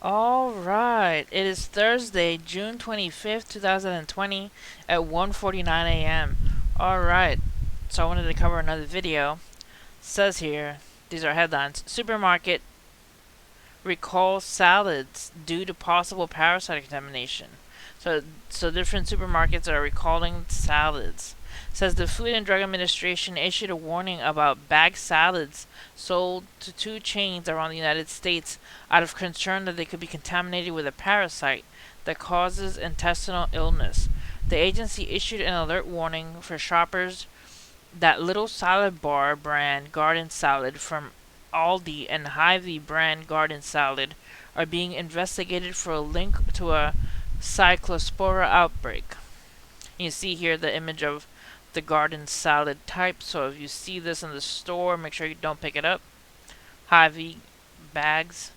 All right. It is Thursday, June 25th, 2020 at 1:49 a.m. All right. So I wanted to cover another video. Says here, these are headlines. Supermarket recalls salads due to possible parasite contamination. So so different supermarkets are recalling salads. Says the Food and Drug Administration issued a warning about bagged salads sold to two chains around the United States out of concern that they could be contaminated with a parasite that causes intestinal illness. The agency issued an alert warning for shoppers that Little Salad Bar brand garden salad from Aldi and Hy-Vee brand garden salad are being investigated for a link to a cyclospora outbreak. You see here the image of the garden salad type, so if you see this in the store, make sure you don't pick it up. Hy-Vee bags.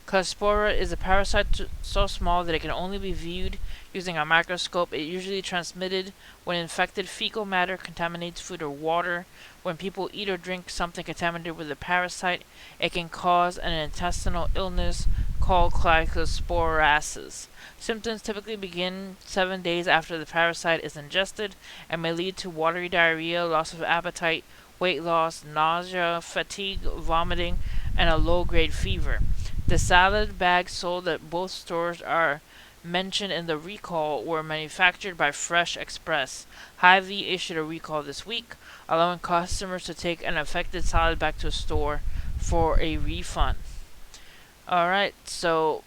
Clospora is a parasite so small that it can only be viewed using a microscope. It usually transmitted when infected fecal matter contaminates food or water. When people eat or drink something contaminated with a parasite, it can cause an intestinal illness called cryptosporasis. Symptoms typically begin 7 days after the parasite is ingested and may lead to watery diarrhea, loss of appetite, weight loss, nausea, fatigue, vomiting, and a low-grade fever. The salad bags sold at both stores are mentioned in the recall were manufactured by Fresh Express. Hy-Vee issued a recall this week, allowing customers to take an affected salad back to a store for a refund. Alright, so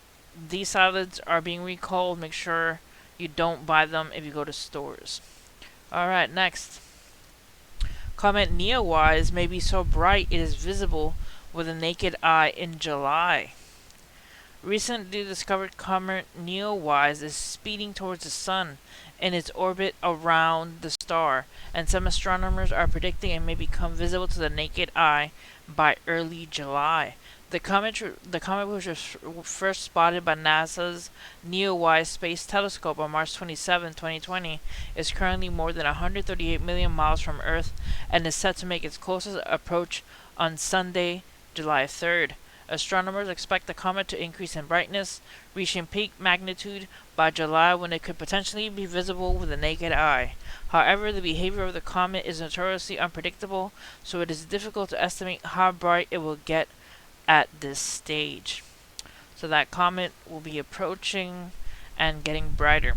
these salads are being recalled. Make sure you don't buy them if you go to stores. Alright, next. Comet NEOWISE may be so bright it is visible with the naked eye in July. Recently discovered comet NEOWISE is speeding towards the Sun in its orbit around the star, and some astronomers are predicting it may become visible to the naked eye by early July. The comet was first spotted by NASA's NEOWISE Space Telescope on March 27, 2020, is currently more than 138 million miles from Earth and is set to make its closest approach on Sunday, July 3rd. Astronomers expect the comet to increase in brightness, reaching peak magnitude by July when it could potentially be visible with the naked eye. However, the behavior of the comet is notoriously unpredictable, so it is difficult to estimate how bright it will get at this stage. So that comet will be approaching and getting brighter.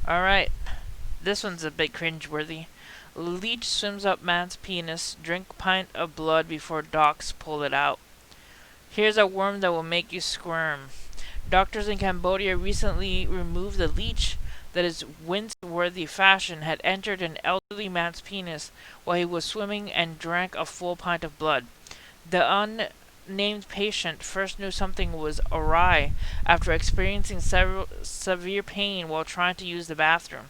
Alright, this one's a bit cringeworthy. Leech swims up man's penis, drink pint of blood before docs pull it out. Here's a worm that will make you squirm. Doctors in Cambodia recently removed the leech that is wince-worthy fashion had entered an elderly man's penis while he was swimming and drank a full pint of blood. The unnamed patient first knew something was awry after experiencing severe pain while trying to use the bathroom,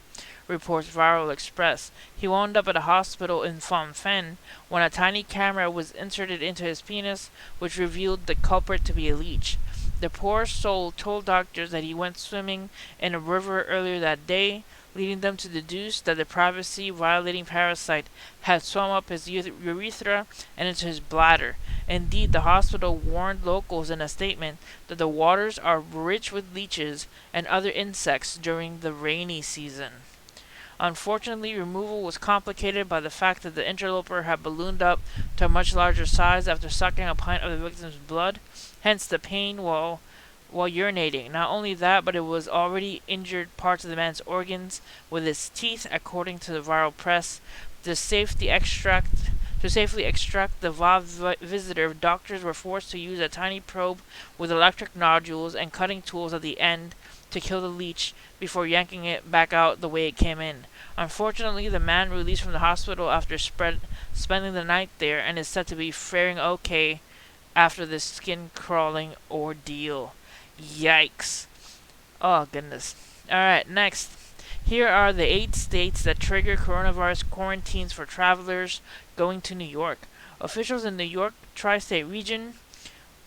reports Viral Express. He wound up at a hospital in Phnom Penh when a tiny camera was inserted into his penis, which revealed the culprit to be a leech. The poor soul told doctors that he went swimming in a river earlier that day, leading them to deduce that the privacy-violating parasite had swum up his urethra and into his bladder. Indeed, the hospital warned locals in a statement that the waters are rich with leeches and other insects during the rainy season. Unfortunately, removal was complicated by the fact that the interloper had ballooned up to a much larger size after sucking a pint of the victim's blood, hence the pain while urinating. Not only that, but it was already injured parts of the man's organs with its teeth, according to the Viral Press. To safely extract the visitor, doctors were forced to use a tiny probe with electric nodules and cutting tools at the end to kill the leech before yanking it back out the way it came in. Unfortunately, the man released from the hospital after spending the night there and is said to be faring okay after this skin-crawling ordeal. Yikes. Oh, goodness. Alright, next. Here are the 8 states that trigger coronavirus quarantines for travelers going to New York. Officials in New York tri-state region,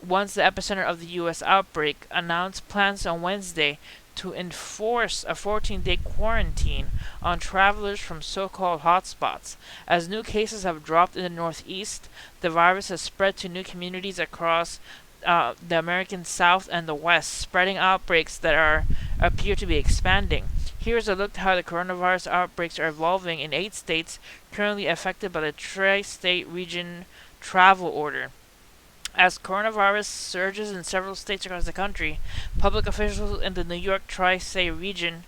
once the epicenter of the U.S. outbreak, announced plans on Wednesday to enforce a 14-day quarantine on travelers from so-called hotspots. As new cases have dropped in the Northeast, the virus has spread to new communities across the American South and the West, spreading outbreaks that appear to be expanding. Here's a look at how the coronavirus outbreaks are evolving in 8 states currently affected by the tri-state region travel order. As coronavirus surges in several states across the country, public officials in the New York tri-state region,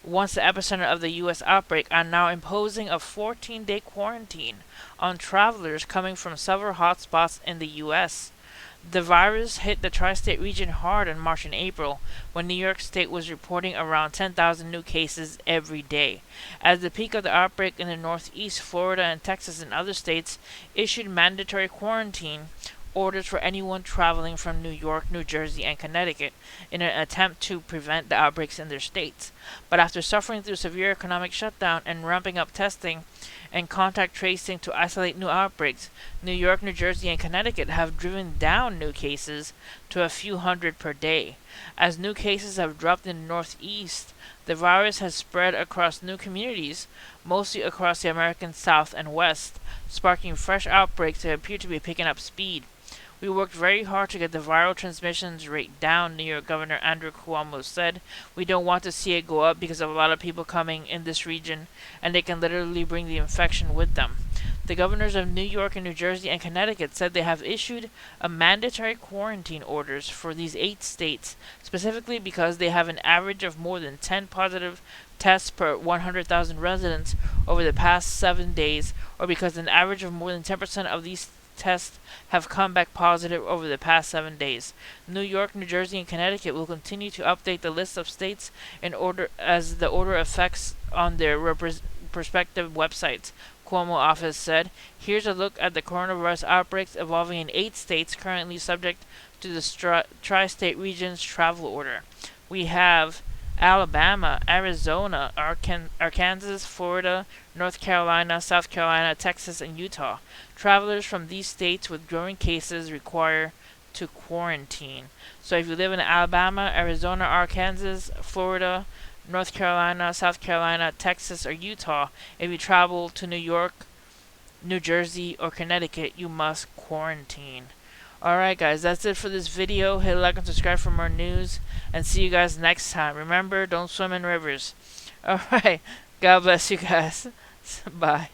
once the epicenter of the U.S. outbreak, are now imposing a 14-day quarantine on travelers coming from several hotspots in the U.S. The virus hit the tri-state region hard in March and April, when New York State was reporting around 10,000 new cases every day. At the peak of the outbreak in the Northeast, Florida and Texas and other states issued mandatory quarantine orders for anyone traveling from New York, New Jersey, and Connecticut in an attempt to prevent the outbreaks in their states. But after suffering through severe economic shutdown and ramping up testing and contact tracing to isolate new outbreaks, New York, New Jersey, and Connecticut have driven down new cases to a few hundred per day. As new cases have dropped in the Northeast, the virus has spread across new communities, mostly across the American South and West, sparking fresh outbreaks that appear to be picking up speed. We worked very hard to get the viral transmissions rate down, New York Governor Andrew Cuomo said. We don't want to see it go up because of a lot of people coming in this region, and they can literally bring the infection with them. The governors of New York and New Jersey and Connecticut said they have issued a mandatory quarantine orders for these 8 states, specifically because they have an average of more than 10 positive tests per 100,000 residents over the past 7 days, or because an average of more than 10% of these tests have come back positive over the past 7 days. New York, New Jersey, and Connecticut will continue to update the list of states in order as the order affects on their respective websites, Cuomo office said. Here's a look at the coronavirus outbreaks evolving in 8 states currently subject to the tri-state region's travel order. We have Alabama, Arizona, Arkansas, Florida, North Carolina, South Carolina, Texas, and Utah. Travelers from these states with growing cases require to quarantine. So if you live in Alabama, Arizona, Arkansas, Florida, North Carolina, South Carolina, Texas, or Utah, if you travel to New York, New Jersey, or Connecticut, you must quarantine. Alright guys, that's it for this video. Hit like and subscribe for more news, and see you guys next time. Remember, don't swim in rivers. Alright, God bless you guys. Bye.